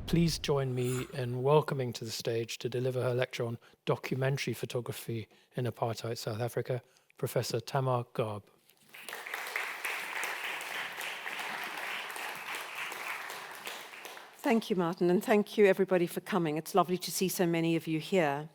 please join me in welcoming to the stage to deliver her lecture on documentary photography in Apartheid South Africa, Professor Tamar Garb. Thank you, Martin, and thank you, everybody, for coming. It's lovely to see so many of you here.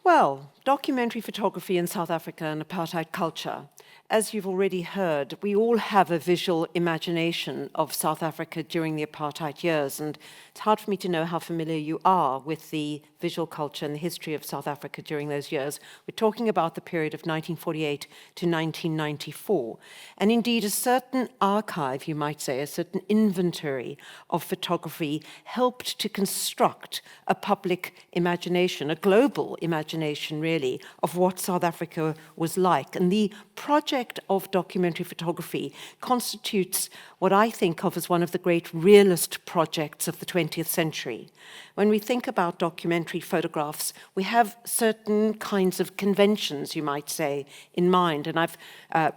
Well, documentary photography in South Africa and apartheid culture. As you've already heard, we all have a visual imagination of South Africa during the apartheid years, and it's hard for me to know how familiar you are with the visual culture and the history of South Africa during those years. We're talking about the period of 1948 to 1994, and indeed a certain archive, you might say, a certain inventory of photography helped to construct a public imagination, a global imagination, really, of what South Africa was like. And the project of documentary photography constitutes what I think of as one of the great realist projects of the 20th century. When we think about documentary photographs, we have certain kinds of conventions, you might say, in mind. And I've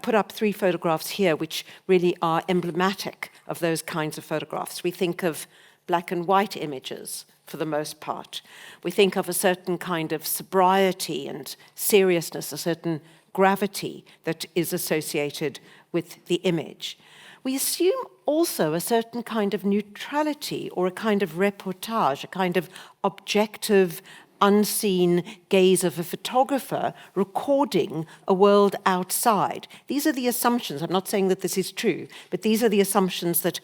put up 3 photographs here which really are emblematic of those kinds of photographs. We think of black and white images, for the most part. We think of a certain kind of sobriety and seriousness, a certain gravity that is associated with the image. We assume also a certain kind of neutrality or a kind of reportage, a kind of objective, unseen gaze of a photographer recording a world outside. These are the assumptions. I'm not saying that this is true, but these are the assumptions that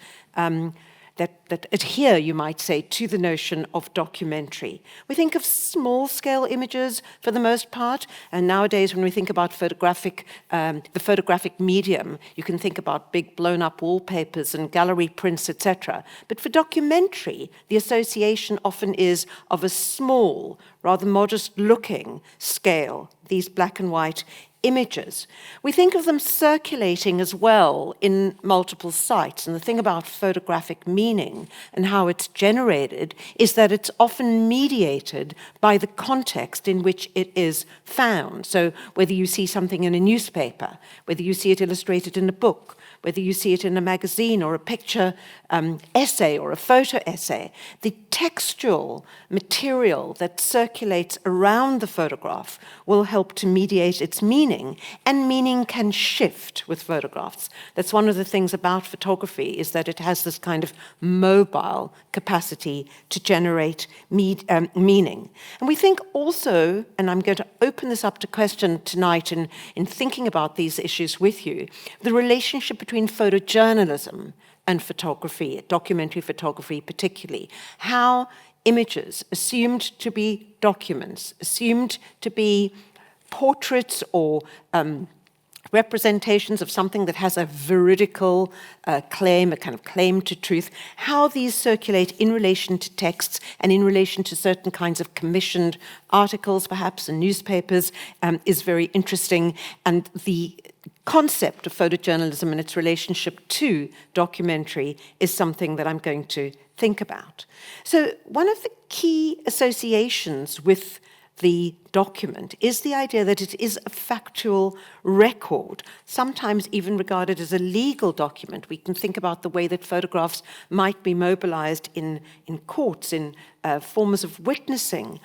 that adhere, you might say, to the notion of documentary. We think of small-scale images for the most part, and nowadays when we think about the photographic medium, you can think about big blown-up wallpapers and gallery prints, etc. But for documentary, the association often is of a small, rather modest-looking scale, these black and white images. We think of them circulating as well in multiple sites. And the thing about photographic meaning and how it's generated is that it's often mediated by the context in which it is found. So whether you see something in a newspaper, whether you see it illustrated in a book, whether you see it in a magazine or a picture essay or a photo essay, the textual material that circulates around the photograph will help to mediate its meaning, and meaning can shift with photographs. That's one of the things about photography, is that it has this kind of mobile capacity to generate meaning. And we think also, and I'm going to open this up to question tonight in thinking about these issues with you, the relationship between photojournalism and photography, documentary photography particularly, how images assumed to be documents, assumed to be portraits or representations of something that has a veridical claim, a kind of claim to truth, how these circulate in relation to texts and in relation to certain kinds of commissioned articles, perhaps in newspapers, is very interesting. And the concept of photojournalism and its relationship to documentary is something that I'm going to think about. So one of the key associations with the document is the idea that it is a factual record, sometimes even regarded as a legal document. We can think about the way that photographs might be mobilized in courts, in forms of witnessing,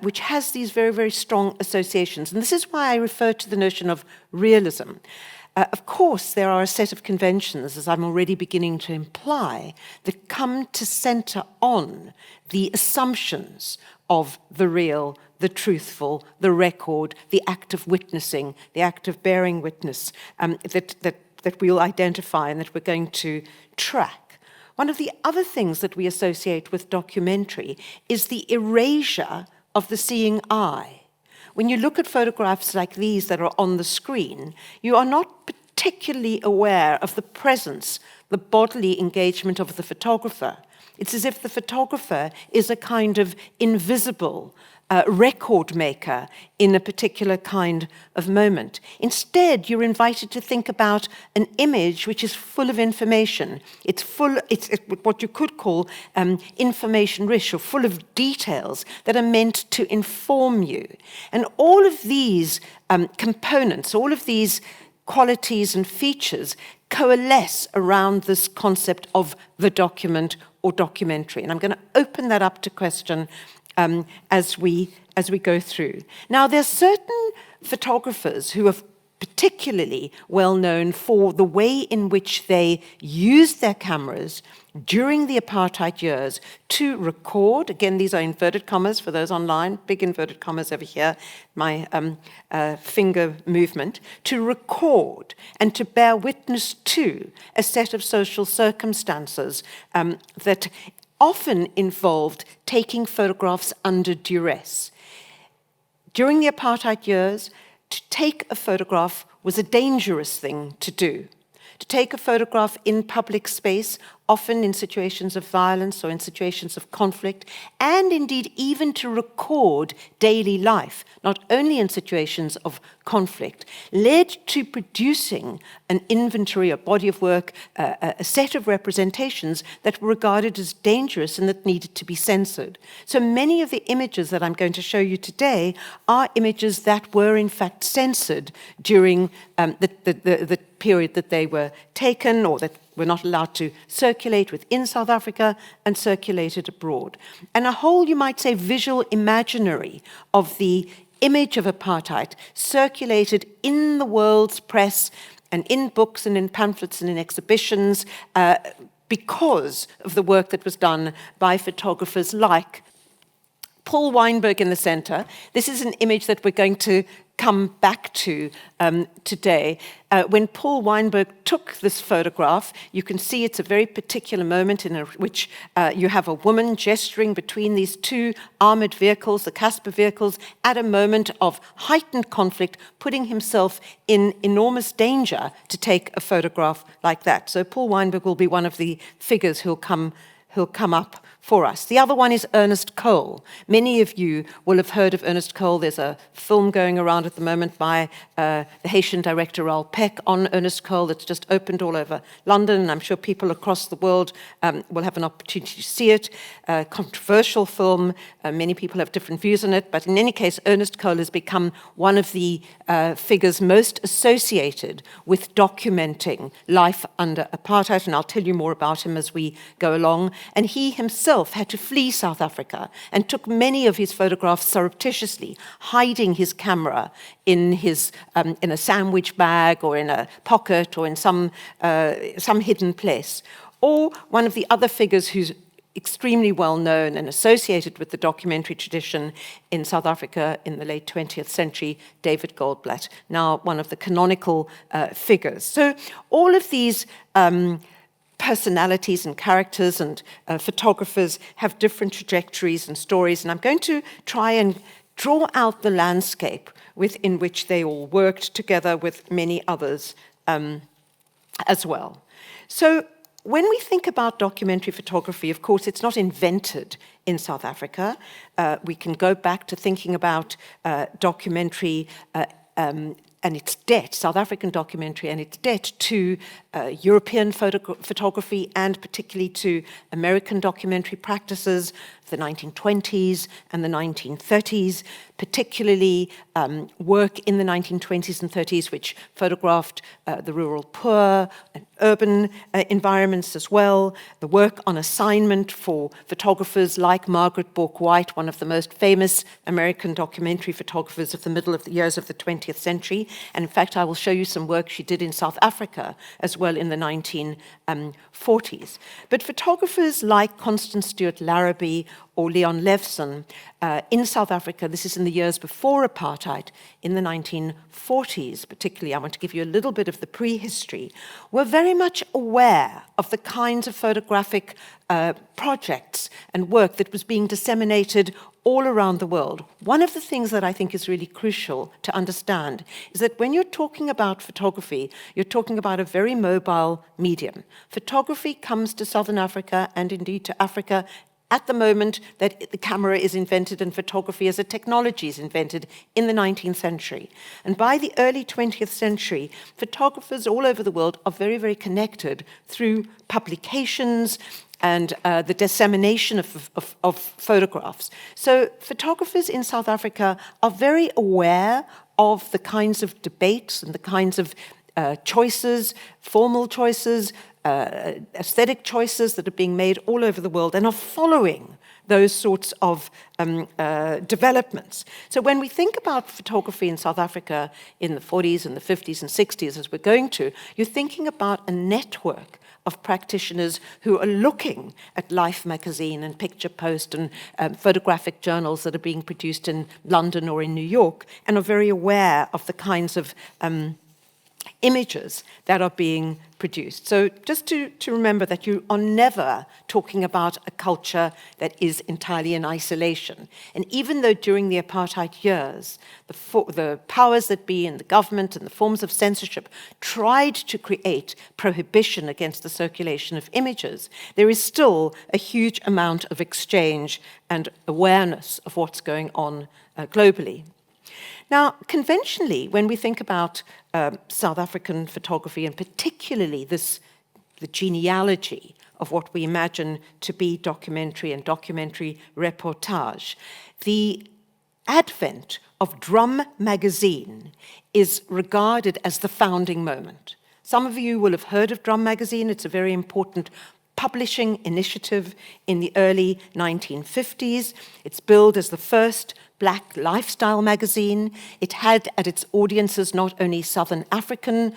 which has these very, very strong associations. And this is why I refer to the notion of realism. Of course, there are a set of conventions, as I'm already beginning to imply, that come to center on the assumptions of the real, the truthful, the record, the act of witnessing, the act of bearing witness, that we'll identify and that we're going to track. One of the other things that we associate with documentary is the erasure of the seeing eye. When you look at photographs like these that are on the screen, you are not particularly aware of the presence, the bodily engagement of the photographer. It's as if the photographer is a kind of invisible record maker in a particular kind of moment. Instead, you're invited to think about an image which is full of information. It's what you could call information rich, or full of details that are meant to inform you. And all of these components, all of these qualities and features coalesce around this concept of the document or documentary. And I'm going to open that up to question as we go through. Now, there's certain photographers who are particularly well known for the way in which they used their cameras during the apartheid years to record. Again, these are inverted commas for those online, big inverted commas over here, my finger movement, to record and to bear witness to a set of social circumstances that often involved taking photographs under duress. During the apartheid years, to take a photograph was a dangerous thing to do. To take a photograph in public space, often in situations of violence or in situations of conflict, and indeed even to record daily life, not only in situations of conflict, led to producing an inventory, a body of work, a set of representations that were regarded as dangerous and that needed to be censored. So many of the images that I'm going to show you today are images that were in fact censored during the period that they were taken, or that were not allowed to circulate within South Africa and circulated abroad. And a whole, you might say, visual imaginary of the image of apartheid circulated in the world's press and in books and in pamphlets and in exhibitions because of the work that was done by photographers like Paul Weinberg in the center. This is an image that we're going to come back to today. When Paul Weinberg took this photograph, you can see it's a very particular moment in which you have a woman gesturing between these two armored vehicles, the Casper vehicles, at a moment of heightened conflict, putting himself in enormous danger to take a photograph like that. So Paul Weinberg will be one of the figures who'll come up for us. The other one is Ernest Cole. Many of you will have heard of Ernest Cole. There's a film going around at the moment by the Haitian director Raoul Peck on Ernest Cole that's just opened all over London, and I'm sure people across the world will have an opportunity to see it. Controversial film. Many people have different views on it, but in any case, Ernest Cole has become one of the figures most associated with documenting life under apartheid, and I'll tell you more about him as we go along. And he himself had to flee South Africa and took many of his photographs surreptitiously, hiding his camera in a sandwich bag or in a pocket or in some hidden place. Or one of the other figures who's extremely well known and associated with the documentary tradition in South Africa in the late 20th century, David Goldblatt, now one of the canonical figures. So all of these personalities and characters and photographers have different trajectories and stories, and I'm going to try and draw out the landscape within which they all worked together with many others as well. So when we think about documentary photography, of course, it's not invented in South Africa. We can go back to thinking about documentary and its debt, South African documentary and its debt to European photography and particularly to American documentary practices of the 1920s and the 1930s, particularly work in the 1920s and 30s which photographed the rural poor and urban environments as well, the work on assignment for photographers like Margaret Bourke-White, one of the most famous American documentary photographers of the middle of the years of the 20th century. And in fact, I will show you some work she did in South Africa as well in the 1940s. But photographers like Constance Stewart Larrabee or Leon Levson in South Africa, this is in the years before apartheid, in the 1940s particularly, I want to give you a little bit of the prehistory, were very much aware of the kinds of photographic projects and work that was being disseminated all around the world. One of the things that I think is really crucial to understand is that when you're talking about photography, you're talking about a very mobile medium. Photography comes to Southern Africa and indeed to Africa at the moment that the camera is invented and photography as a technology is invented in the 19th century. And by the early 20th century, photographers all over the world are very, very connected through publications and the dissemination of photographs. So photographers in South Africa are very aware of the kinds of debates and the kinds of choices, formal choices, aesthetic choices that are being made all over the world and are following those sorts of developments. So when we think about photography in South Africa in the 40s and the 50s and 60s, as we're going to, you're thinking about a network of practitioners who are looking at Life magazine and Picture Post and photographic journals that are being produced in London or in New York and are very aware of the kinds of images that are being produced. So just to remember that you are never talking about a culture that is entirely in isolation. And even though during the apartheid years, the powers that be in the government and the forms of censorship tried to create prohibition against the circulation of images, there is still a huge amount of exchange and awareness of what's going on globally. Now, conventionally, when we think about South African photography, and particularly the genealogy of what we imagine to be documentary and documentary reportage, the advent of Drum Magazine is regarded as the founding moment. Some of you will have heard of Drum Magazine. It's a very important publishing initiative in the early 1950s. It's billed as the first Black lifestyle magazine. It had at its audiences not only Southern African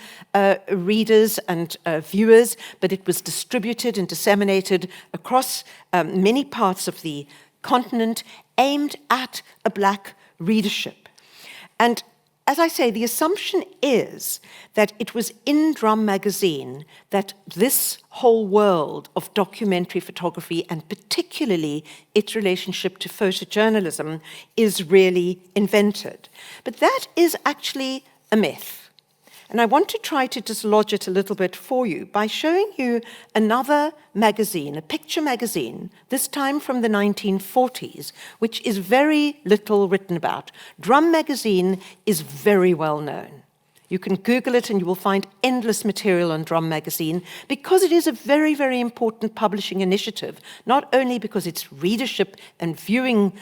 readers and viewers, but it was distributed and disseminated across many parts of the continent, aimed at a Black readership. And as I say, the assumption is that it was in Drum Magazine that this whole world of documentary photography, and particularly its relationship to photojournalism, is really invented. But that is actually a myth. And I want to try to dislodge it a little bit for you by showing you another magazine, a picture magazine, this time from the 1940s, which is very little written about. Drum Magazine is very well known. You can Google it and you will find endless material on Drum Magazine because it is a very, very important publishing initiative, not only because its readership and viewing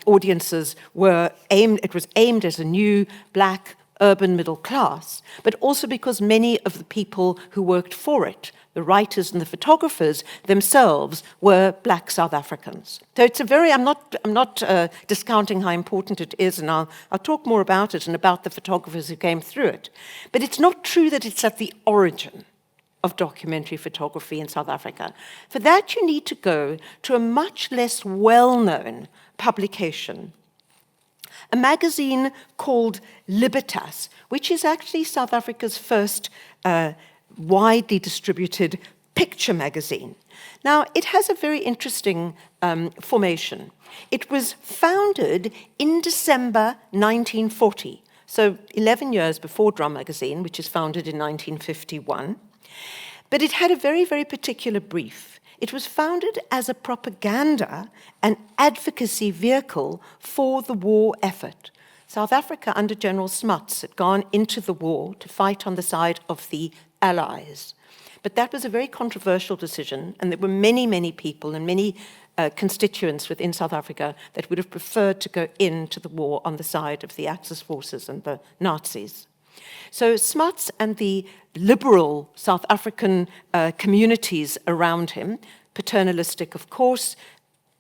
audiences it was aimed as a new Black urban middle class, but also because many of the people who worked for it, the writers and the photographers themselves, were Black South Africans. So it's a very, I'm not discounting how important it is, and I'll talk more about it and about the photographers who came through it. But it's not true that it's at the origin of documentary photography in South Africa. For that, you need to go to a much less well-known publication, a magazine called Libertas, which is actually South Africa's first widely distributed picture magazine. Now, it has a very interesting formation. It was founded in December 1940, so 11 years before Drum Magazine, which is founded in 1951. But it had a very, very particular brief. It was founded as a propaganda and advocacy vehicle for the war effort. South Africa, under General Smuts, had gone into the war to fight on the side of the Allies. But that was a very controversial decision, and there were many, many people and many constituents within South Africa that would have preferred to go into the war on the side of the Axis forces and the Nazis. So Smuts and the liberal South African communities around him, paternalistic, of course,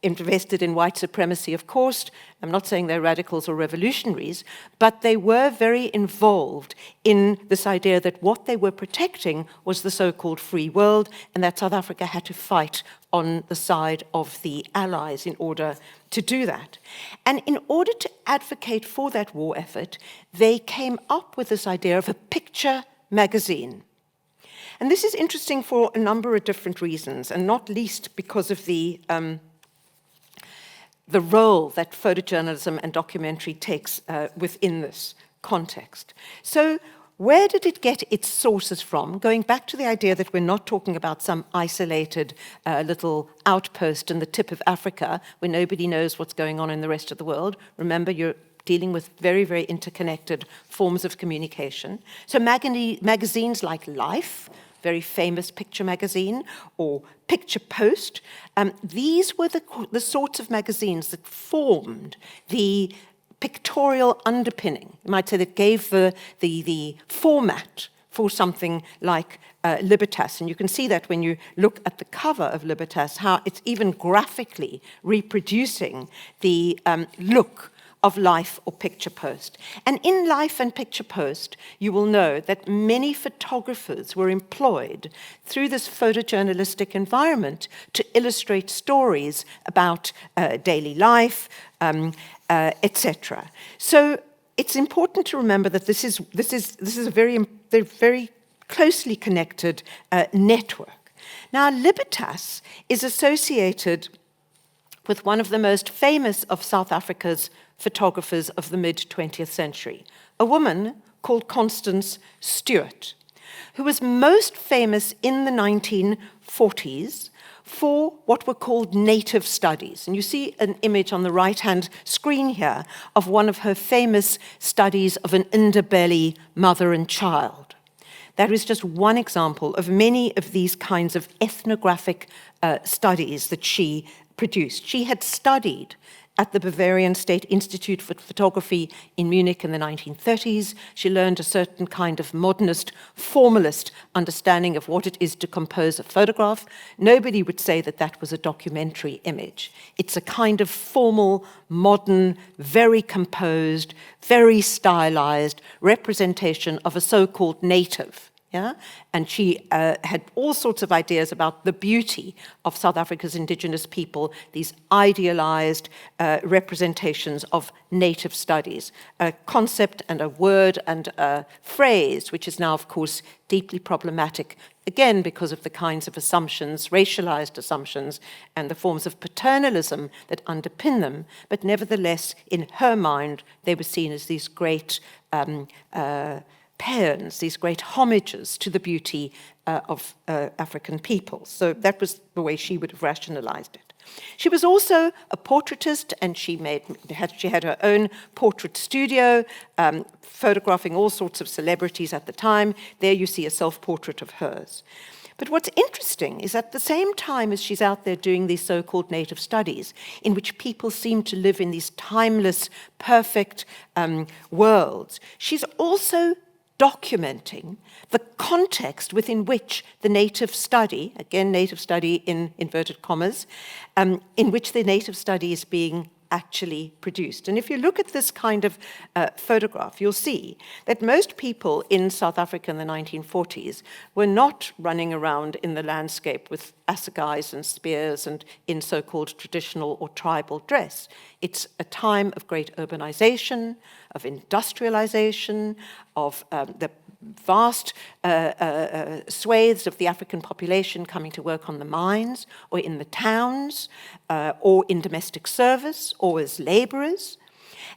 invested in white supremacy, of course. I'm not saying they're radicals or revolutionaries, but they were very involved in this idea that what they were protecting was the so-called free world, and that South Africa had to fight on the side of the Allies in order to do that. And in order to advocate for that war effort, they came up with this idea of a picture magazine. And this is interesting for a number of different reasons, and not least because of the role that photojournalism and documentary takes within this context. So where did it get its sources from? Going back to the idea that we're not talking about some isolated little outpost in the tip of Africa where nobody knows what's going on in the rest of the world. Remember, you're dealing with very, very interconnected forms of communication. So magazines like Life, very famous picture magazine, or Picture Post, these were the sorts of magazines that formed the pictorial underpinning, you might say, that gave the format for something like Libertas. And you can see that when you look at the cover of Libertas, how it's even graphically reproducing the look of Life or Picture Post. And in Life and Picture Post, you will know that many photographers were employed through this photojournalistic environment to illustrate stories about daily life, etc. So it's important to remember that this is a very closely connected network. Now, Libertas is associated with one of the most famous of South Africa's photographers of the mid-20th century, a woman called Constance Stewart, who was most famous in the 1940s for what were called native studies. And you see an image on the right-hand screen here of one of her famous studies of an Ndebele mother and child. That is just one example of many of these kinds of ethnographic studies that she produced. She had studied at the Bavarian State Institute for Photography in Munich in the 1930s. She learned a certain kind of modernist, formalist understanding of what it is to compose a photograph. Nobody would say that that was a documentary image. It's a kind of formal, modern, very composed, very stylized representation of a so-called native. Yeah? And she had all sorts of ideas about the beauty of South Africa's indigenous people, these idealized representations of native studies, a concept and a word and a phrase, which is now, of course, deeply problematic, again, because of the kinds of assumptions, racialized assumptions, and the forms of paternalism that underpin them. But nevertheless, in her mind, they were seen as these great paeans, these great homages to the beauty of African peoples. So that was the way she would have rationalized it. She was also a portraitist, and she had her own portrait studio, photographing all sorts of celebrities at the time. There you see a self-portrait of hers. But what's interesting is at the same time as she's out there doing these so-called native studies, in which people seem to live in these timeless, perfect worlds, she's also documenting the context within which the native study, again, native study in inverted commas, in which the native study is being actually produced. And if you look at this kind of photograph, you'll see that most people in South Africa in the 1940s were not running around in the landscape with assegais and spears and in so-called traditional or tribal dress. It's a time of great urbanization, of industrialization, of the vast swathes of the African population coming to work on the mines or in the towns or in domestic service or as laborers.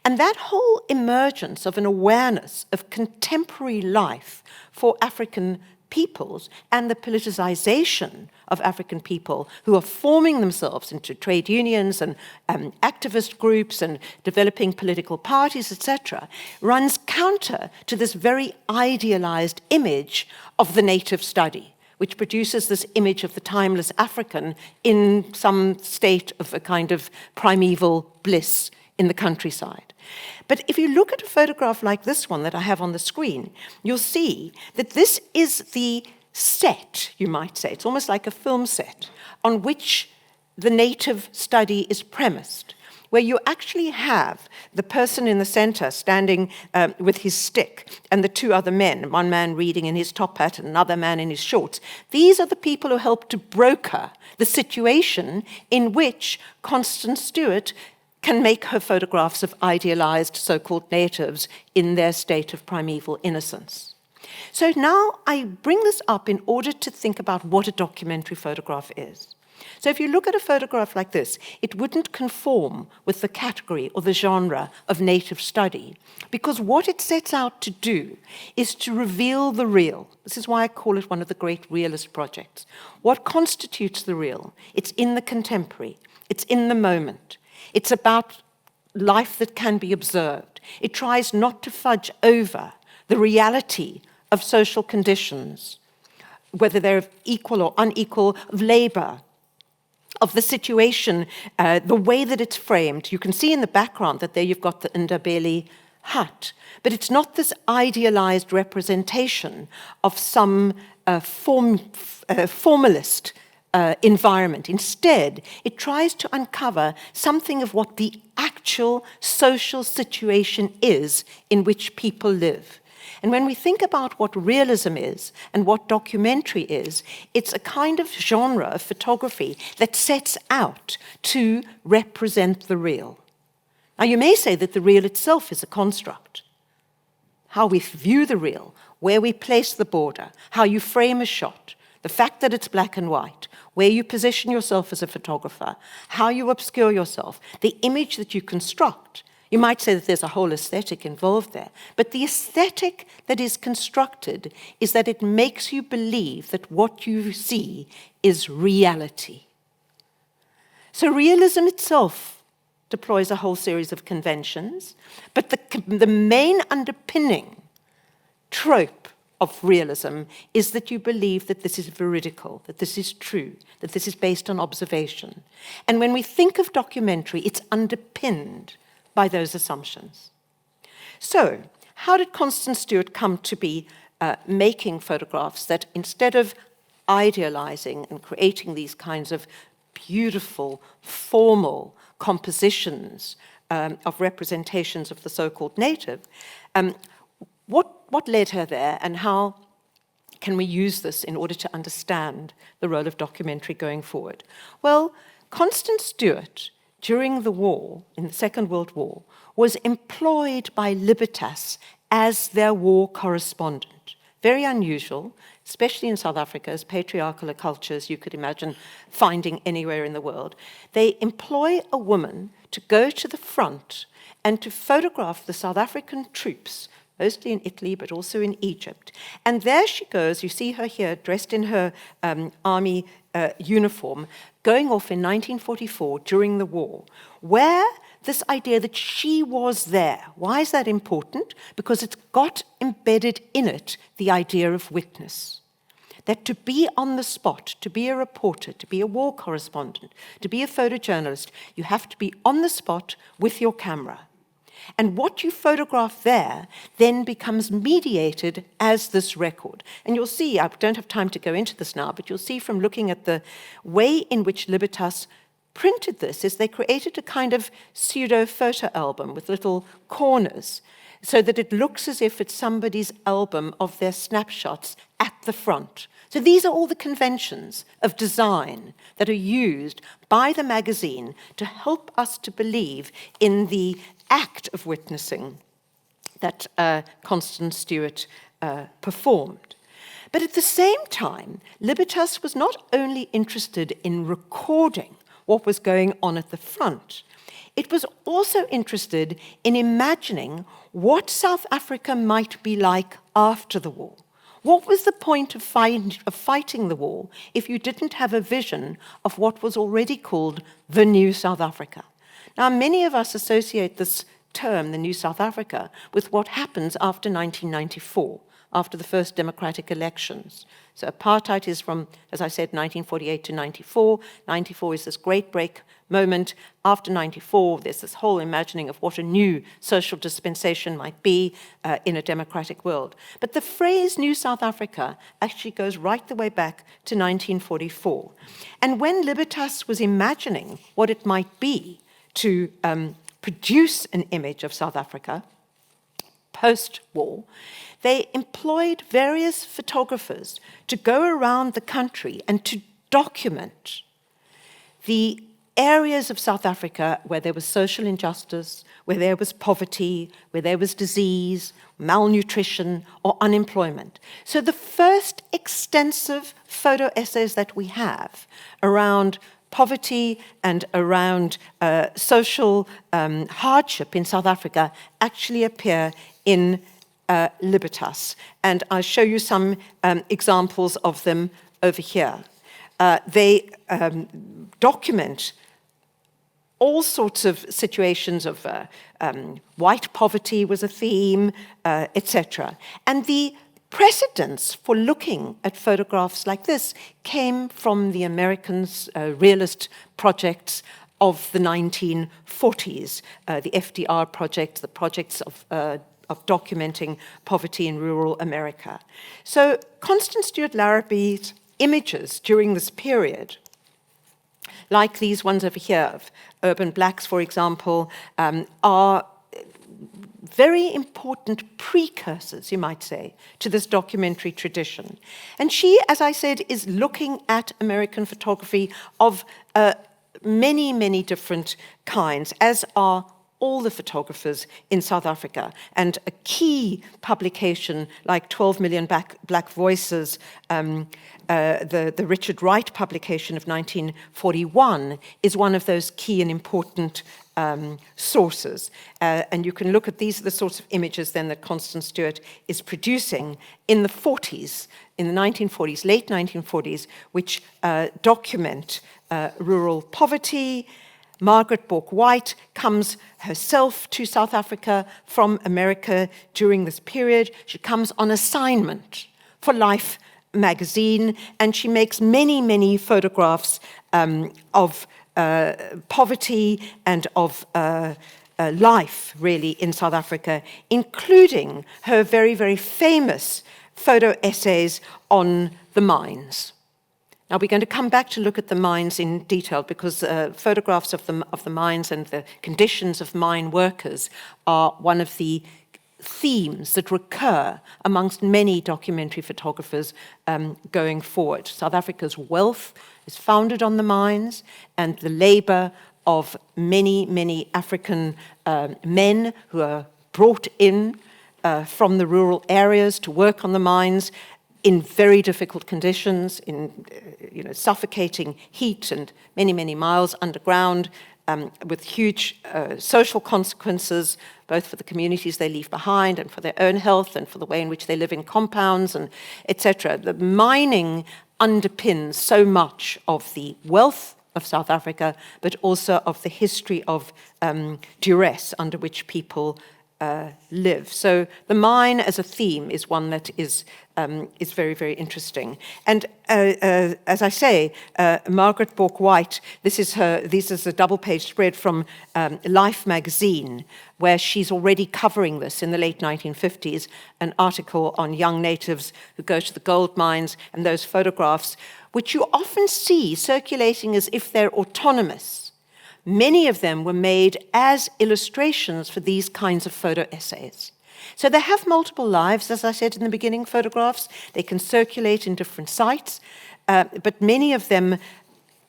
And that whole emergence of an awareness of contemporary life for African peoples and the politicization of African people who are forming themselves into trade unions and activist groups and developing political parties, etc., runs counter to this very idealized image of the native study, which produces this image of the timeless African in some state of a kind of primeval bliss in the countryside. But if you look at a photograph like this one that I have on the screen, you'll see that this is the set, you might say. It's almost like a film set on which the native study is premised, where you actually have the person in the center standing with his stick and the two other men, one man reading in his top hat and another man in his shorts. These are the people who help to broker the situation in which Constance Stewart can make her photographs of idealized so-called natives in their state of primeval innocence. So now I bring this up in order to think about what a documentary photograph is. So if you look at a photograph like this, it wouldn't conform with the category or the genre of native study, because what it sets out to do is to reveal the real. This is why I call it one of the great realist projects. What constitutes the real? It's in the contemporary. It's in the moment. It's about life that can be observed. It tries not to fudge over the reality of social conditions, whether they're equal or unequal, of labor, of the situation, the way that it's framed. You can see in the background that there you've got the Ndebele hut, but it's not this idealized representation of some formalist environment. Instead, it tries to uncover something of what the actual social situation is in which people live. And when we think about what realism is and what documentary is, it's a kind of genre of photography that sets out to represent the real. Now, you may say that the real itself is a construct. How we view the real, where we place the border, how you frame a shot, the fact that it's black and white, where you position yourself as a photographer, how you obscure yourself, the image that you construct. You might say that there's a whole aesthetic involved there, but the aesthetic that is constructed is that it makes you believe that what you see is reality. So realism itself deploys a whole series of conventions, but the main underpinning trope of realism is that you believe that this is veridical, that this is true, that this is based on observation. And when we think of documentary, it's underpinned by those assumptions. So, how did Constance Stewart come to be making photographs that, instead of idealizing and creating these kinds of beautiful, formal compositions of representations of the so-called native, what led her there, and how can we use this in order to understand the role of documentary going forward? Well, Constance Stewart, during the war, in the Second World War, was employed by Libertas as their war correspondent. Very unusual, especially in South Africa, as patriarchal a culture as you could imagine finding anywhere in the world. They employ a woman to go to the front and to photograph the South African troops, mostly in Italy, but also in Egypt. And there she goes, you see her here, dressed in her army uniform, going off in 1944 during the war, where this idea that she was there. Why is that important? Because it's got embedded in it the idea of witness. That to be on the spot, to be a reporter, to be a war correspondent, to be a photojournalist, you have to be on the spot with your camera. And what you photograph there then becomes mediated as this record. And you'll see, I don't have time to go into this now, but you'll see from looking at the way in which Libertas printed this is they created a kind of pseudo-photo album with little corners so that it looks as if it's somebody's album of their snapshots at the front. So these are all the conventions of design that are used by the magazine to help us to believe in the act of witnessing that Constance Stewart performed. But at the same time, Libertas was not only interested in recording what was going on at the front, it was also interested in imagining what South Africa might be like after the war. What was the point of fighting the war if you didn't have a vision of what was already called the New South Africa? Now, many of us associate this term, the New South Africa, with what happens after 1994, after the first democratic elections. So apartheid is from, as I said, 1948 to 94. 94 is this great break moment. After 94, there's this whole imagining of what a new social dispensation might be in a democratic world. But the phrase New South Africa actually goes right the way back to 1944. And when Libertas was imagining what it might be to produce an image of South Africa post-war, they employed various photographers to go around the country and to document the areas of South Africa where there was social injustice, where there was poverty, where there was disease, malnutrition, or unemployment. So the first extensive photo essays that we have around poverty and around social hardship in South Africa actually appear in Libertas. And I'll show you some examples of them over here. They document all sorts of situations of white poverty was a theme, etc. And the precedents for looking at photographs like this came from the Americans' realist projects of the 1940s, the FDR project, the projects of documenting poverty in rural America. So Constance Stewart Larrabee's images during this period, like these ones over here of urban blacks, for example, are very important precursors, you might say, to this documentary tradition. And she, as I said, is looking at American photography of many, many different kinds, as are all the photographers in South Africa. And a key publication like 12 Million Black Voices, the Richard Wright publication of 1941, is one of those key and important sources. And you can look at these are the sorts of images then that Constance Stewart is producing in the 40s, in the 1940s, late 1940s, which document rural poverty. Margaret Bork-White comes herself to South Africa from America during this period. She comes on assignment for Life magazine, and she makes many, many photographs of poverty and of life, really, in South Africa, including her very, very famous photo essays on the mines. Now, we're going to come back to look at the mines in detail because photographs of the mines and the conditions of mine workers are one of the themes that recur amongst many documentary photographers going forward. South Africa's wealth is founded on the mines and the labor of many, many African men who are brought in from the rural areas to work on the mines in very difficult conditions, in suffocating heat and many, many miles underground, with huge social consequences, both for the communities they leave behind and for their own health and for the way in which they live in compounds, and etc. The mining underpins so much of the wealth of South Africa, but also of the history of duress under which people live. So the mine as a theme is one that is very, very interesting. And as I say, Margaret Bork-White, this is a double-page spread from Life magazine, where she's already covering this in the late 1950s, an article on young natives who go to the gold mines, and those photographs, which you often see circulating as if they're autonomous. Many of them were made as illustrations for these kinds of photo essays. So they have multiple lives, as I said in the beginning, photographs. They can circulate in different sites, but many of them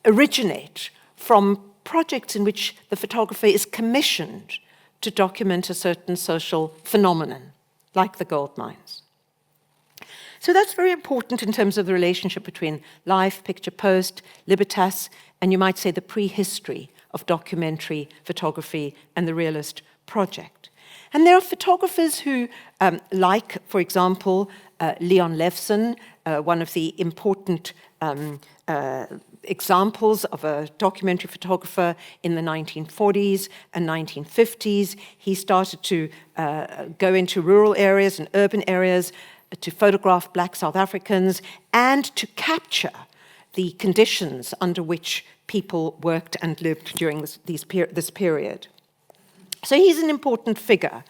originate from projects in which the photographer is commissioned to document a certain social phenomenon, like the gold mines. So that's very important in terms of the relationship between Life, Picture Post, Libertas, and you might say the prehistory of documentary photography and the realist project. And there are photographers who, like, for example, Leon Levson, one of the important examples of a documentary photographer in the 1940s and 1950s. He started to go into rural areas and urban areas to photograph Black South Africans and to capture the conditions under which people worked and lived during this period. So he's an important figure,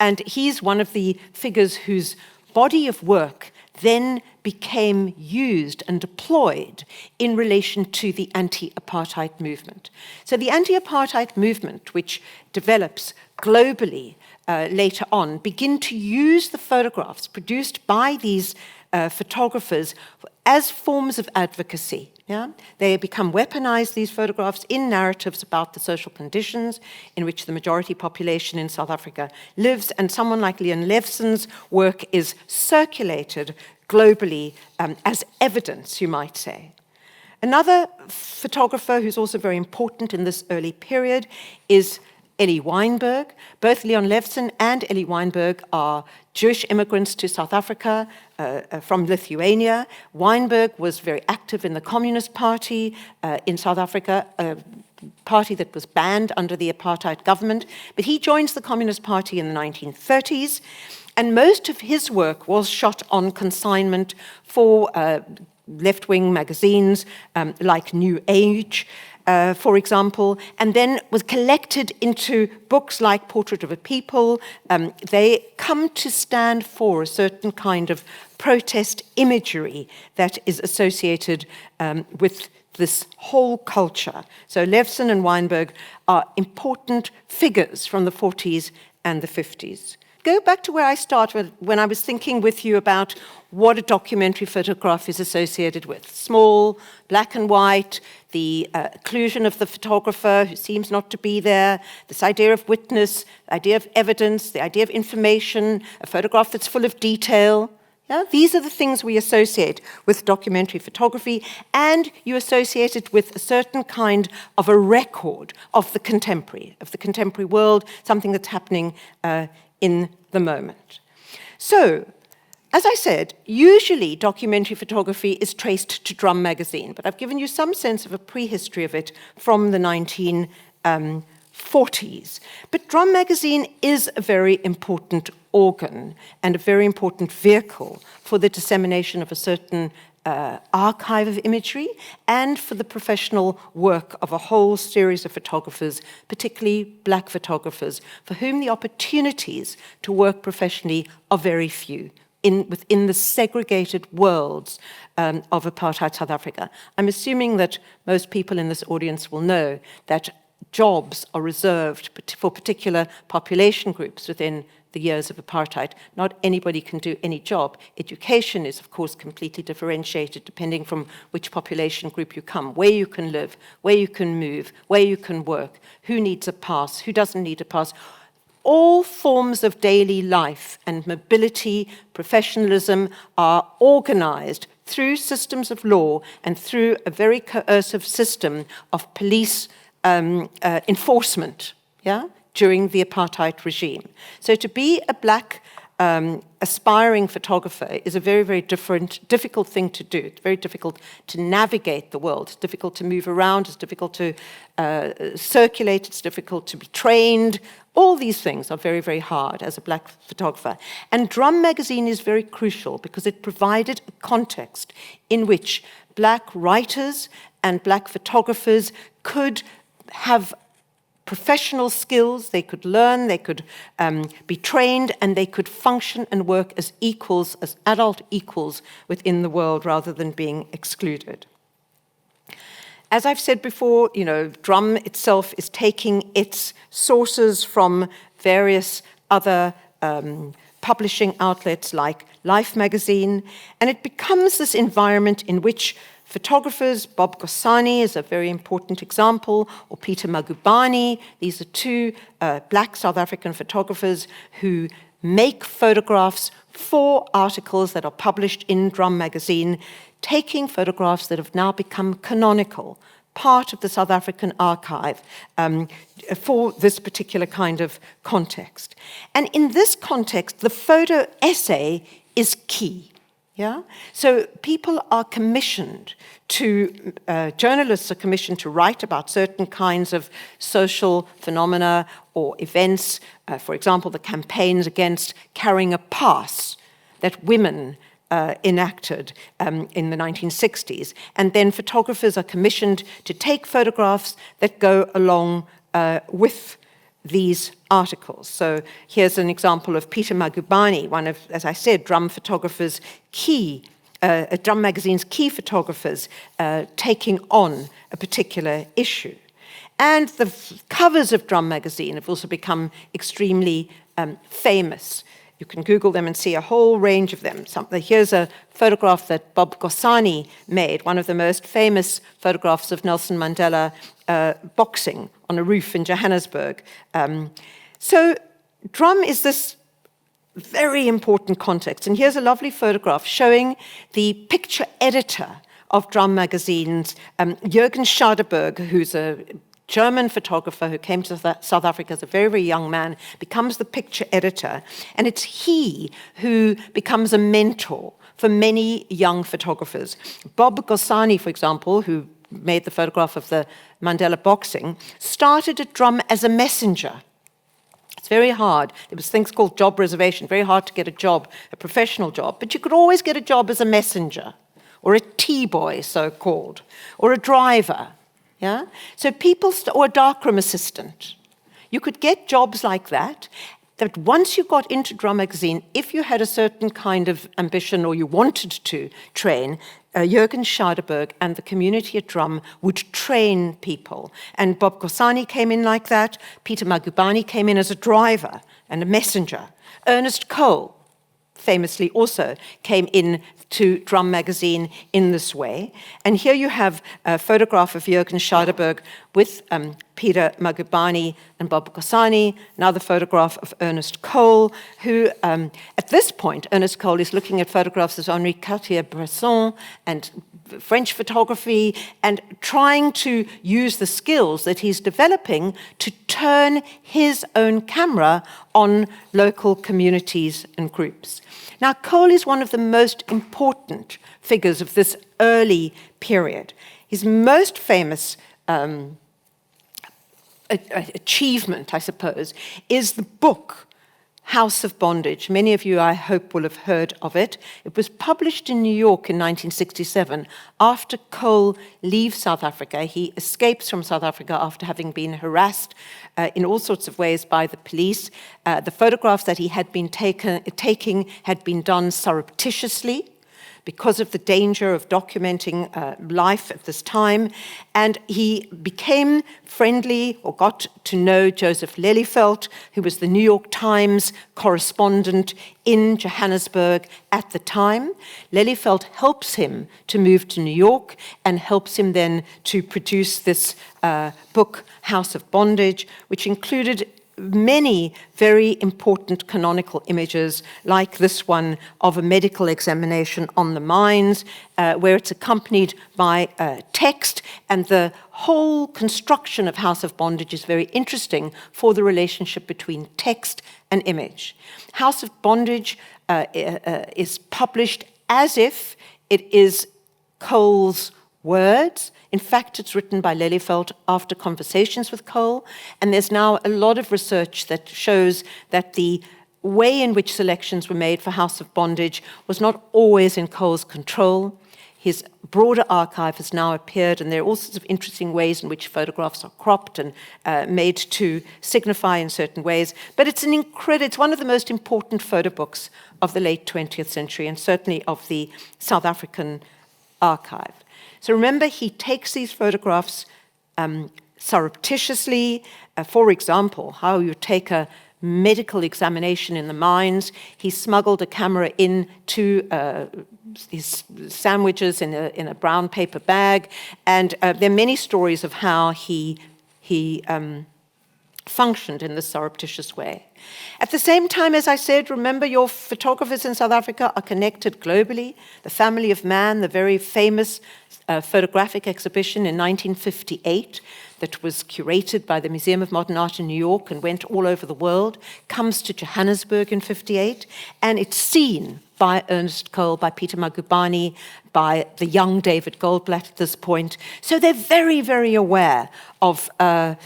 and he's one of the figures whose body of work then became used and deployed in relation to the anti-apartheid movement. So the anti-apartheid movement, which develops globally later on, begin to use the photographs produced by these photographers as forms of advocacy. Yeah? They become weaponized, these photographs, in narratives about the social conditions in which the majority population in South Africa lives, and someone like Leon Levson's work is circulated globally as evidence, you might say. Another photographer who's also very important in this early period is Ellie Weinberg. Both Leon Levson and Ellie Weinberg are Jewish immigrants to South Africa from Lithuania. Weinberg was very active in the Communist Party in South Africa, a party that was banned under the apartheid government. But he joins the Communist Party in the 1930s, and most of his work was shot on consignment for left-wing magazines like New Age, for example, and then was collected into books like Portrait of a People. They come to stand for a certain kind of protest imagery that is associated with this whole culture. So Levson and Weinberg are important figures from the 40s and the 50s. Go back to where I started when I was thinking with you about what a documentary photograph is associated with. Small, black and white, the occlusion of the photographer who seems not to be there, this idea of witness, the idea of evidence, the idea of information, a photograph that's full of detail. Yeah? These are the things we associate with documentary photography, and you associate it with a certain kind of a record of the contemporary world, something that's happening in the moment. So, as I said, usually documentary photography is traced to Drum magazine, but I've given you some sense of a prehistory of it from the 1940s. But Drum magazine is a very important organ and a very important vehicle for the dissemination of a certain archive of imagery and for the professional work of a whole series of photographers, particularly black photographers, for whom the opportunities to work professionally are very few within the segregated worlds of apartheid South Africa. I'm assuming that most people in this audience will know that jobs are reserved for particular population groups within the years of apartheid. Not anybody can do any job. Education is, of course, completely differentiated depending from which population group you come, where you can live, where you can move, where you can work, who needs a pass, who doesn't need a pass. All forms of daily life and mobility, professionalism are organized through systems of law and through a very coercive system of police enforcement, during the apartheid regime. So to be a black aspiring photographer is a very, very difficult thing to do. It's very difficult to navigate the world. It's difficult to move around. It's difficult to circulate. It's difficult to be trained. All these things are very, very hard as a black photographer. And Drum magazine is very crucial because it provided a context in which black writers and black photographers could have professional skills, they could learn, they could be trained, and they could function and work as equals, as adult equals within the world rather than being excluded. As I've said before, Drum itself is taking its sources from various other publishing outlets like Life magazine, and it becomes this environment in which photographers, Bob Gosani is a very important example, or Peter Magubane. These are two black South African photographers who make photographs for articles that are published in Drum magazine, taking photographs that have now become canonical, part of the South African archive for this particular kind of context. And in this context, the photo essay is key. Yeah? So people are commissioned journalists are commissioned to write about certain kinds of social phenomena or events. For example, the campaigns against carrying a pass that women enacted in the 1960s. And then photographers are commissioned to take photographs that go along with these articles. So here's an example of Peter Magubane, one of, as I said, Drum photographers' Drum magazine's key photographers taking on a particular issue. And the covers of Drum magazine have also become extremely famous. You can Google them and see a whole range of them. Here's a photograph that Bob Gosani made, one of the most famous photographs of Nelson Mandela boxing on a roof in Johannesburg. So Drum is this very important context. And here's a lovely photograph showing the picture editor of Drum magazine's Jürgen Schadeberg, who's a German photographer who came to South Africa as a very, very young man, becomes the picture editor. And it's he who becomes a mentor for many young photographers. Bob Gosani, for example, who made the photograph of the Mandela boxing, started at Drum as a messenger. It's very hard. There was things called job reservation, very hard to get a job, a professional job, but you could always get a job as a messenger or a tea boy, so-called, or a driver. Yeah? So people, or a darkroom assistant. You could get jobs like that once you got into Drum Magazine, if you had a certain kind of ambition or you wanted to train, Jürgen Schadeberg and the community at Drum would train people. And Bob Kosani came in like that. Peter Magubani came in as a driver and a messenger. Ernest Cole, famously also, came in to Drum Magazine in this way. And here you have a photograph of Jürgen Schadeberg with Peter Magubani and Bob Kosani, another photograph of Ernest Cole, who, at this point, Ernest Cole is looking at photographs of Henri Cartier-Bresson and French photography and trying to use the skills that he's developing to turn his own camera on local communities and groups. Now, Cole is one of the most important figures of this early period. His most famous achievement, I suppose, is the book House of Bondage. Many of you, I hope, will have heard of it. It was published in New York in 1967 after Cole leaves South Africa. He escapes from South Africa after having been harassed in all sorts of ways by the police. The photographs that he had been taking had been done surreptitiously because of the danger of documenting life at this time. And he became friendly or got to know Joseph Lelyveld, who was the New York Times correspondent in Johannesburg at the time. Lelyveld helps him to move to New York and helps him then to produce this book, House of Bondage, which included many very important canonical images, like this one of a medical examination on the mines, where it's accompanied by text, and the whole construction of House of Bondage is very interesting for the relationship between text and image. House of Bondage is published as if it is Cole's words. In fact, it's written by Lelyveld after conversations with Cole, and there's now a lot of research that shows that the way in which selections were made for House of Bondage was not always in Cole's control. His broader archive has now appeared, and there are all sorts of interesting ways in which photographs are cropped and made to signify in certain ways. But it's it's one of the most important photo books of the late 20th century, and certainly of the South African archive. So remember, he takes these photographs surreptitiously. For example, how you take a medical examination in the mines. He smuggled a camera into his sandwiches in a brown paper bag. And there are many stories of how he functioned in this surreptitious way. At the same time, as I said, remember, your photographers in South Africa are connected globally. The Family of Man, the very famous photographic exhibition in 1958 that was curated by the Museum of Modern Art in New York and went all over the world, comes to Johannesburg in 58, and it's seen by Ernest Cole, by Peter Magubani, by the young David Goldblatt at this point. So they're very, very aware of the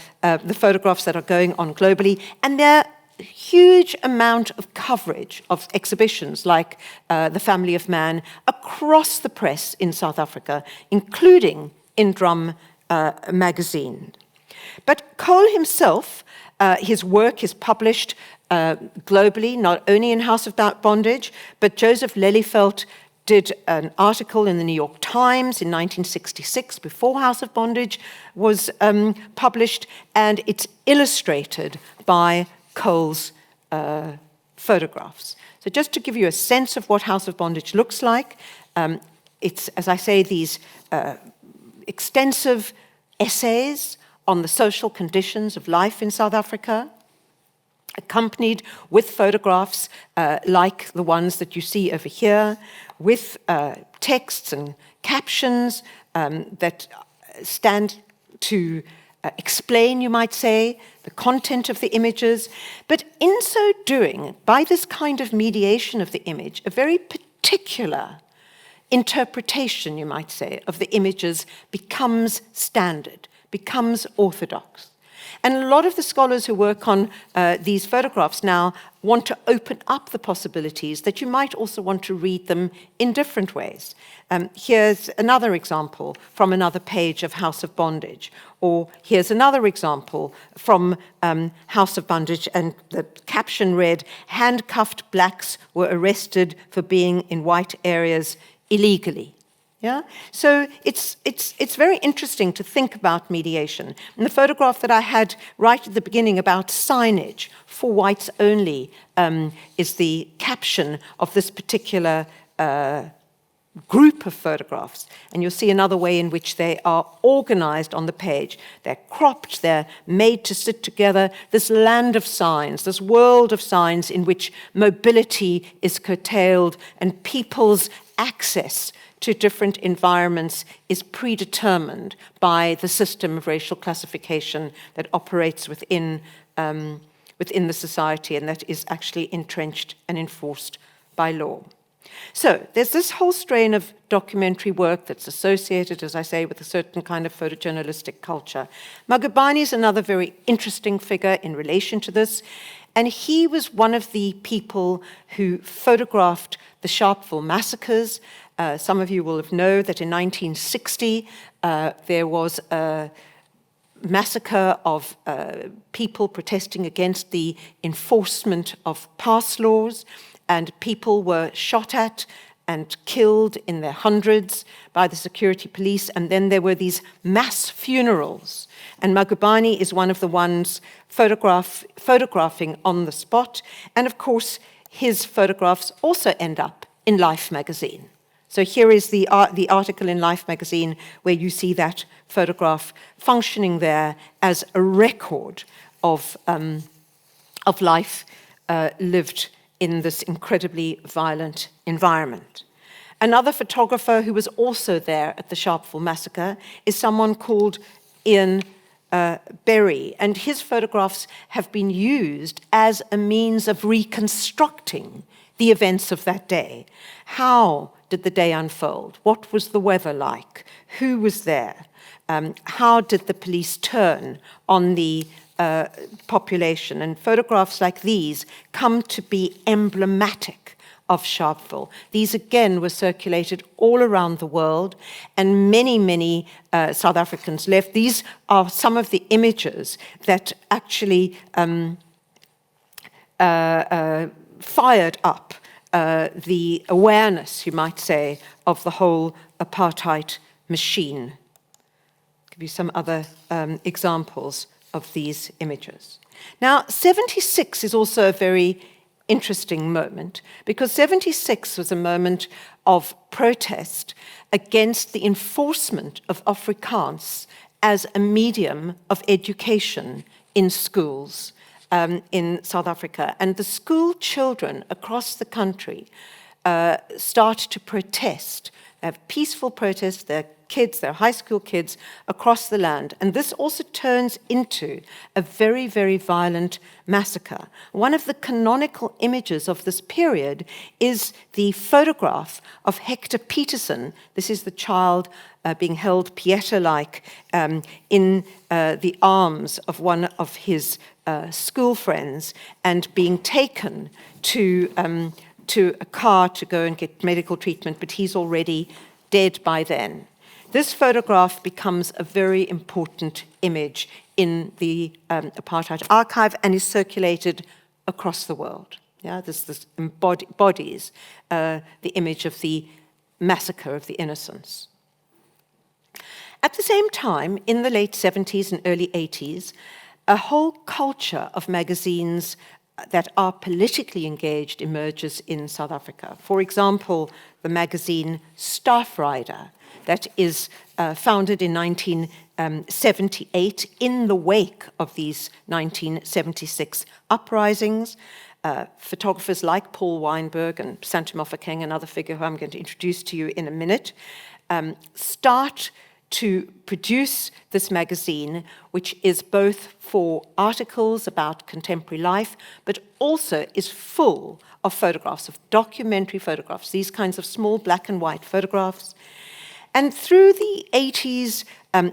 photographs that are going on globally, and they're huge amount of coverage of exhibitions like The Family of Man across the press in South Africa, including in Drum Magazine. But Cole himself, his work is published globally, not only in House of Bondage, but Joseph Lelyveld did an article in the New York Times in 1966, before House of Bondage was published, and it's illustrated by Cole's photographs. So just to give you a sense of what House of Bondage looks like, it's, as I say, these extensive essays on the social conditions of life in South Africa, accompanied with photographs like the ones that you see over here, with texts and captions that stand to explain, you might say, the content of the images. But in so doing, by this kind of mediation of the image, a very particular interpretation, you might say, of the images becomes standard, becomes orthodox. And a lot of the scholars who work on these photographs now want to open up the possibilities that you might also want to read them in different ways. Here's another example from another page of House of Bondage, or here's another example from House of Bondage, and the caption read, "Handcuffed blacks were arrested for being in white areas illegally." Yeah? So it's very interesting to think about mediation. And the photograph that I had right at the beginning about signage for whites only is the caption of this particular group of photographs. And you'll see another way in which they are organized on the page. They're cropped, they're made to sit together. This land of signs, this world of signs in which mobility is curtailed and people's access to different environments is predetermined by the system of racial classification that operates within the society and that is actually entrenched and enforced by law. So there's this whole strain of documentary work that's associated, as I say, with a certain kind of photojournalistic culture. Magubane is another very interesting figure in relation to this, and he was one of the people who photographed the Sharpeville massacres. Some of you will have known that in 1960 there was a massacre of people protesting against the enforcement of pass laws, and people were shot at and killed in their hundreds by the security police, and then there were these mass funerals. And Magubane is one of the ones photographing on the spot, and of course his photographs also end up in Life magazine. So here is the article in Life magazine where you see that photograph functioning there as a record of life lived in this incredibly violent environment. Another photographer who was also there at the Sharpeville massacre is someone called Ian Berry, and his photographs have been used as a means of reconstructing the events of that day. How did the day unfold? What was the weather like? Who was there? How did the police turn on the population? And photographs like these come to be emblematic of Sharpeville. These again were circulated all around the world, and many South Africans left. These are some of the images that actually fired up the awareness, you might say, of the whole apartheid machine. I'll give you some other examples of these images. Now, 76 is also a very interesting moment, because 76 was a moment of protest against the enforcement of Afrikaans as a medium of education in schools in South Africa. And the school children across the country start to protest. They have peaceful protests. They're kids, they're high school kids across the land. And this also turns into a very, very violent massacre. One of the canonical images of this period is the photograph of Hector Peterson. This is the child being held Pieta-like in the arms of one of his school friends and being taken to a car to go and get medical treatment, but he's already dead by then. This photograph becomes a very important image in the apartheid archive and is circulated across the world. Yeah, this embodies the image of the massacre of the innocents. At the same time, in the late 70s and early 80s, a whole culture of magazines that are politically engaged emerges in South Africa. For example, the magazine Staff Rider, that is founded in 1978 in the wake of these 1976 uprisings. Photographers like Paul Weinberg and Santa Mofokeng, another figure who I'm going to introduce to you in a minute, start to produce this magazine, which is both for articles about contemporary life, but also is full of photographs, of documentary photographs, these kinds of small black and white photographs. And through the 80s,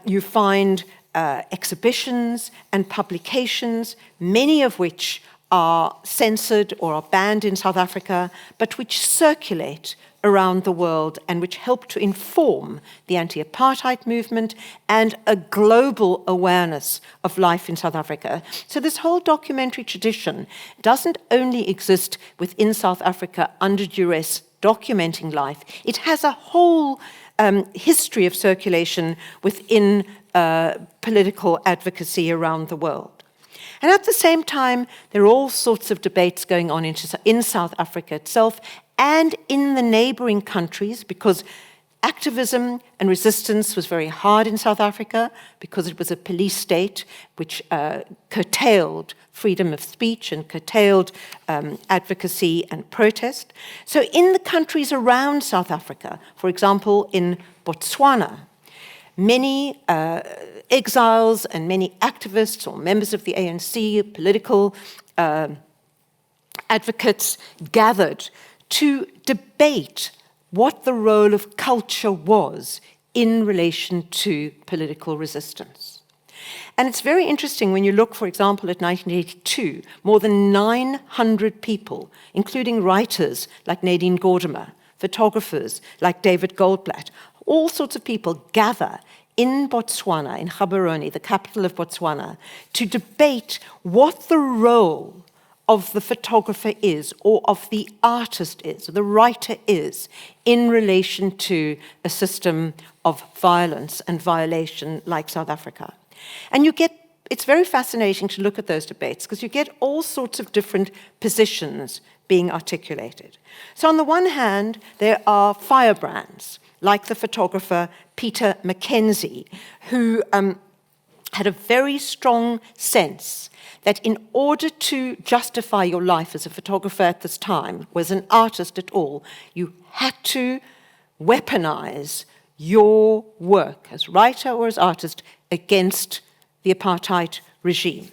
you find exhibitions and publications, many of which are censored or are banned in South Africa, but which circulate around the world and which help to inform the anti-apartheid movement and a global awareness of life in South Africa. So this whole documentary tradition doesn't only exist within South Africa under duress documenting life, it has a whole history of circulation within political advocacy around the world. And at the same time, there are all sorts of debates going on in South Africa itself and in the neighboring countries, because activism and resistance was very hard in South Africa because it was a police state which curtailed freedom of speech and curtailed advocacy and protest. So in the countries around South Africa, for example, in Botswana, many exiles and many activists or members of the ANC, political advocates gathered to debate what the role of culture was in relation to political resistance. And it's very interesting when you look, for example, at 1982, more than 900 people, including writers like Nadine Gordimer, photographers like David Goldblatt, all sorts of people gather in Botswana, in Gaborone, the capital of Botswana, to debate what the role of the photographer is, or of the artist is, or the writer is, in relation to a system of violence and violation like South Africa. And it's very fascinating to look at those debates, because you get all sorts of different positions being articulated. So on the one hand, there are firebrands, like the photographer Peter Mackenzie, who had a very strong sense that in order to justify your life as a photographer at this time, or as an artist at all, you had to weaponize your work as writer or as artist against the apartheid regime.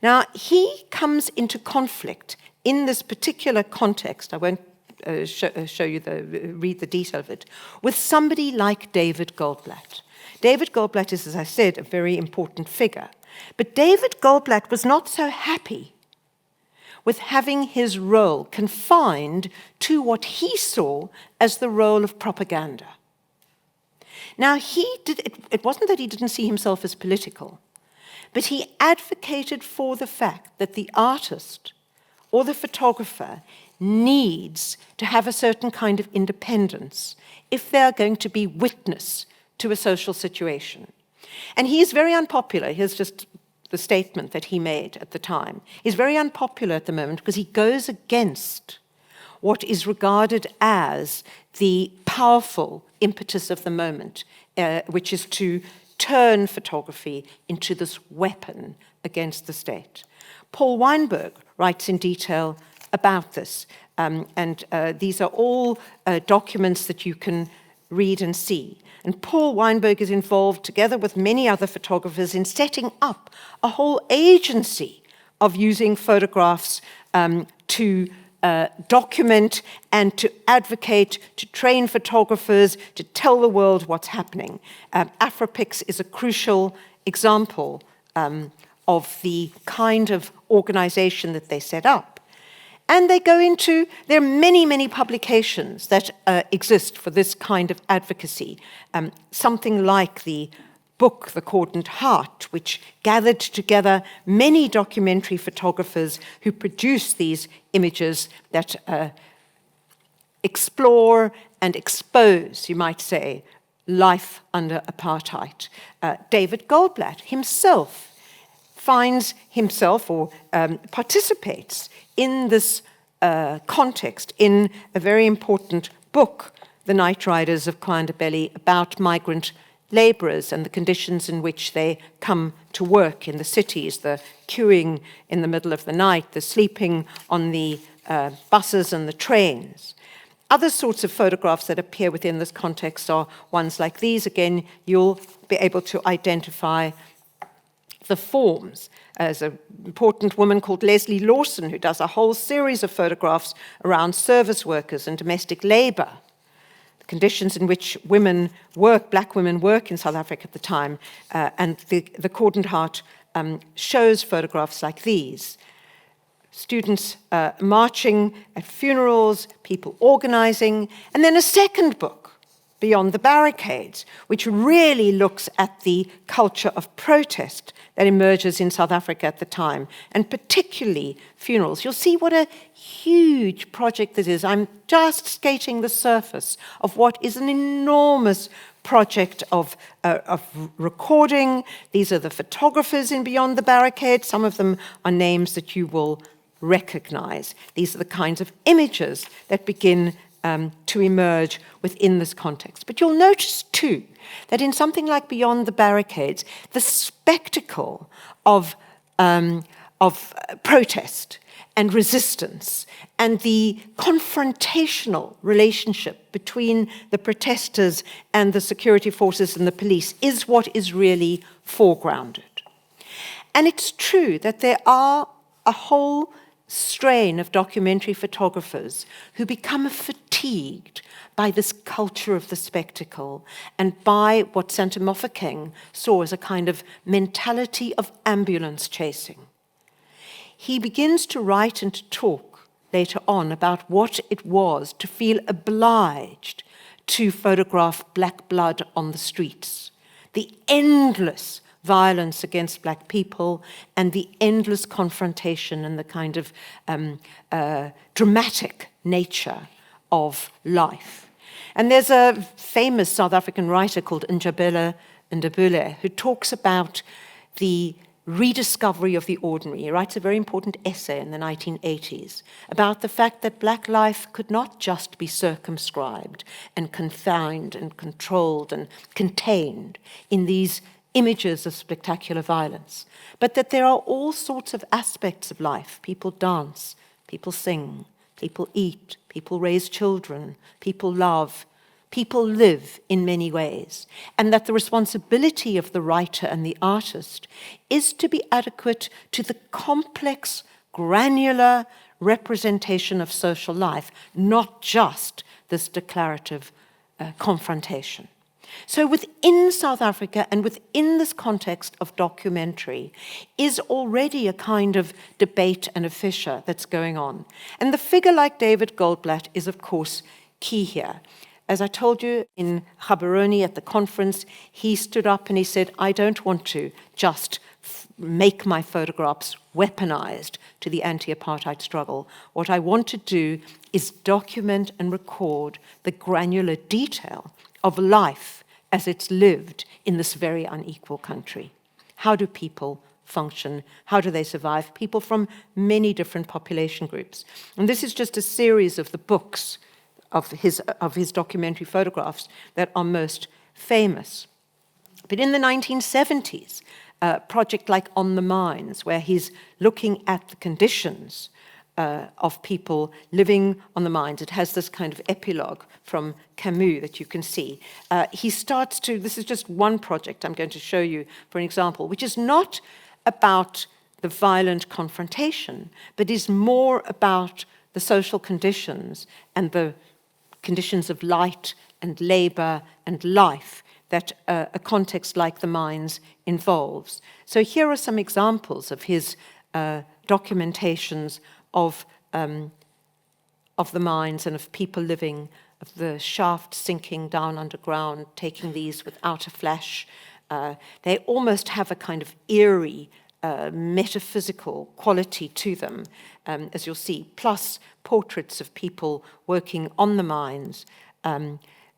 Now, he comes into conflict in this particular context. I won't read the detail of it, with somebody like David Goldblatt. David Goldblatt is, as I said, a very important figure. But David Goldblatt was not so happy with having his role confined to what he saw as the role of propaganda. Now, it wasn't that he didn't see himself as political, but he advocated for the fact that the artist or the photographer needs to have a certain kind of independence if they are going to be witness to a social situation. And he is very unpopular. Here's just the statement that he made at the time. He's very unpopular at the moment because he goes against what is regarded as the powerful impetus of the moment, which is to turn photography into this weapon against the state. Paul Weinberg writes in detail about this, and these are all documents that you can read and see. And Paul Weinberg is involved, together with many other photographers, in setting up a whole agency of using photographs to document and to advocate, to train photographers, to tell the world what's happening. Afropix is a crucial example of the kind of organization that they set up. And there are many, many publications that exist for this kind of advocacy. Something like the book, The Cordoned Heart, which gathered together many documentary photographers who produce these images that explore and expose, you might say, life under apartheid. David Goldblatt himself finds himself or participates in this context in a very important book, The Night Riders of Kganye, about migrant laborers and the conditions in which they come to work in the cities, the queuing in the middle of the night, the sleeping on the buses and the trains. Other sorts of photographs that appear within this context are ones like these. Again, you'll be able to identify the forms. There's an important woman called Leslie Lawson who does a whole series of photographs around service workers and domestic labor. The conditions in which women work, black women work in South Africa at the time, and the cordoned heart shows photographs like these. Students marching at funerals, people organizing, and then a second book, Beyond the Barricades, which really looks at the culture of protest that emerges in South Africa at the time, and particularly funerals. You'll see what a huge project this is. I'm just skating the surface of what is an enormous project of recording. These are the photographers in Beyond the Barricades. Some of them are names that you will recognize. These are the kinds of images that begin to emerge within this context. But you'll notice too that in something like Beyond the Barricades, the spectacle of protest and resistance and the confrontational relationship between the protesters and the security forces and the police is what is really foregrounded. And it's true that there are a whole strain of documentary photographers who become fatigued by this culture of the spectacle and by what Santa Mofokeng saw as a kind of mentality of ambulance chasing. He begins to write and to talk later on about what it was to feel obliged to photograph black blood on the streets, the endless violence against black people and the endless confrontation and the kind of dramatic nature of life. And there's a famous South African writer called Njabela Ndabule who talks about the rediscovery of the ordinary. He writes a very important essay in the 1980s about the fact that black life could not just be circumscribed and confined and controlled and contained in these images of spectacular violence, but that there are all sorts of aspects of life. People dance, people sing, people eat, people raise children, people love, people live in many ways, and that the responsibility of the writer and the artist is to be adequate to the complex, granular representation of social life, not just this declarative confrontation. So within South Africa and within this context of documentary is already a kind of debate and a fissure that's going on. And the figure like David Goldblatt is, of course, key here. As I told you in Gaborone at the conference, he stood up and he said, I don't want to just make my photographs weaponized to the anti-apartheid struggle. What I want to do is document and record the granular detail of life as it's lived in this very unequal country. How do people function? How do they survive? People from many different population groups. And this is just a series of the books of his documentary photographs that are most famous. But in the 1970s, a project like On the Mines, where he's looking at the conditions of people living on the mines. It has this kind of epilogue from Camus that you can see. He starts to, this is just one project I'm going to show you for an example, which is not about the violent confrontation, but is more about the social conditions and the conditions of light and labor and life that a context like the mines involves. So here are some examples of his documentations of the mines and of people living, of the shaft sinking down underground, taking these without a flash. They almost have a kind of eerie, metaphysical quality to them, as you'll see, plus portraits of people working on the mines.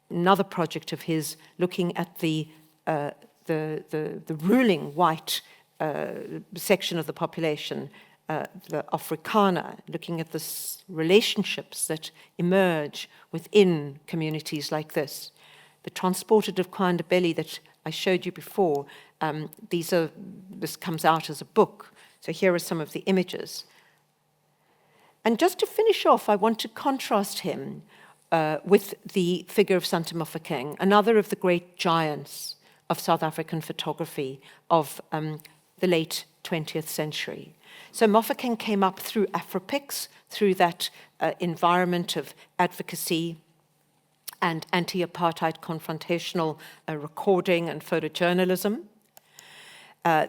Another project of his looking at the ruling white section of the population, the Afrikaner, looking at the relationships that emerge within communities like this. The transported of Kwandebele that I showed you before, this comes out as a book. So here are some of the images. And just to finish off, I want to contrast him with the figure of Santa Mofokeng, another of the great giants of South African photography of the late 20th century. So Mofokeng came up through Afropics, through that environment of advocacy and anti-apartheid confrontational recording and photojournalism.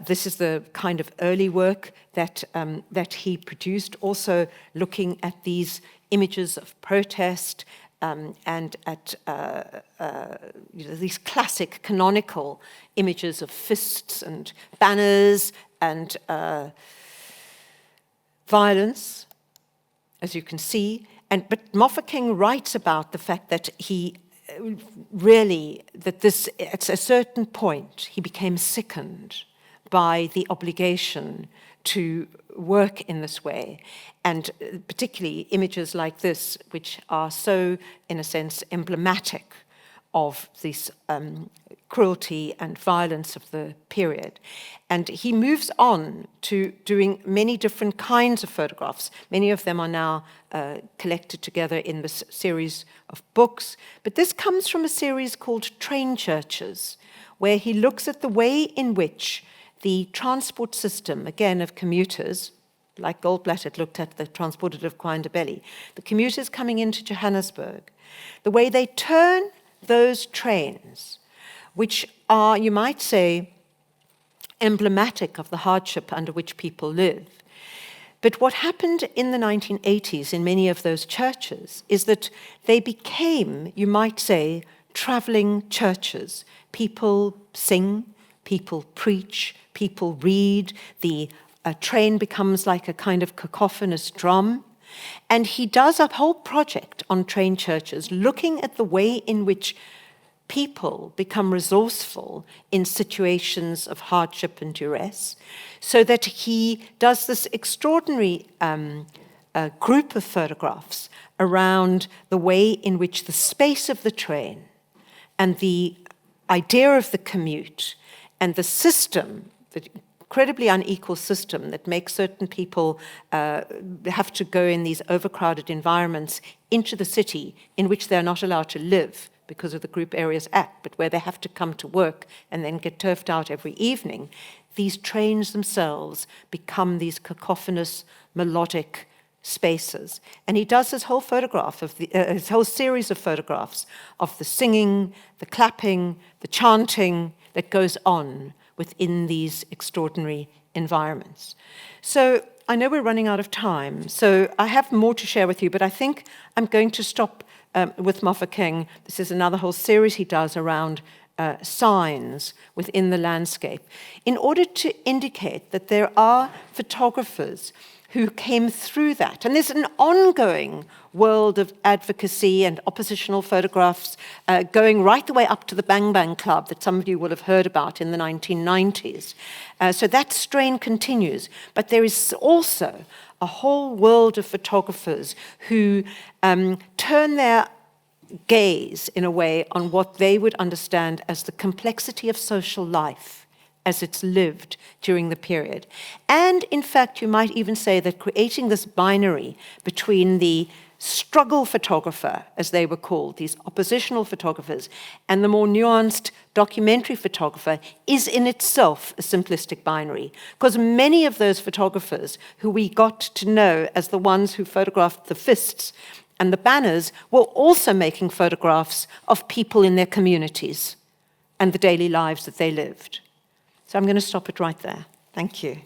This is the kind of early work that he produced, also looking at these images of protest and at these classic canonical images of fists and banners and violence, as you can see. But Mofokeng writes about the fact that he really, at a certain point, he became sickened by the obligation to work in this way, and particularly images like this, which are so, in a sense, emblematic of this cruelty and violence of the period. And he moves on to doing many different kinds of photographs. Many of them are now collected together in this series of books. But this comes from a series called Train Churches, where he looks at the way in which the transport system, again, of commuters, like Goldblatt had looked at the transported of Kganye, the commuters coming into Johannesburg, the way they turn those trains, which are, you might say, emblematic of the hardship under which people live. But what happened in the 1980s in many of those churches is that they became, you might say, traveling churches. People sing, people preach, people read, the train becomes like a kind of cacophonous drum. And he does a whole project on train churches, looking at the way in which people become resourceful in situations of hardship and duress, so that he does this extraordinary group of photographs around the way in which the space of the train and the idea of the commute and the system, the incredibly unequal system that makes certain people have to go in these overcrowded environments into the city in which they're not allowed to live because of the Group Areas Act, but where they have to come to work and then get turfed out every evening. These trains themselves become these cacophonous, melodic spaces. And he does his whole photograph of his whole series of photographs of the singing, the clapping, the chanting that goes on within these extraordinary environments. So I know we're running out of time, so I have more to share with you, but I think I'm going to stop with Mofokeng. This is another whole series he does around signs within the landscape, in order to indicate that there are photographers who came through that. And there's an ongoing world of advocacy and oppositional photographs going right the way up to the Bang Bang Club that some of you will have heard about in the 1990s. So that strain continues. But there is also a whole world of photographers who turn their gaze, in a way, on what they would understand as the complexity of social life as it's lived during the period. And in fact, you might even say that creating this binary between the struggle photographer, as they were called, these oppositional photographers, and the more nuanced documentary photographer is in itself a simplistic binary. Because many of those photographers who we got to know as the ones who photographed the fists and the banners were also making photographs of people in their communities and the daily lives that they lived. So I'm going to stop it right there. Thank you.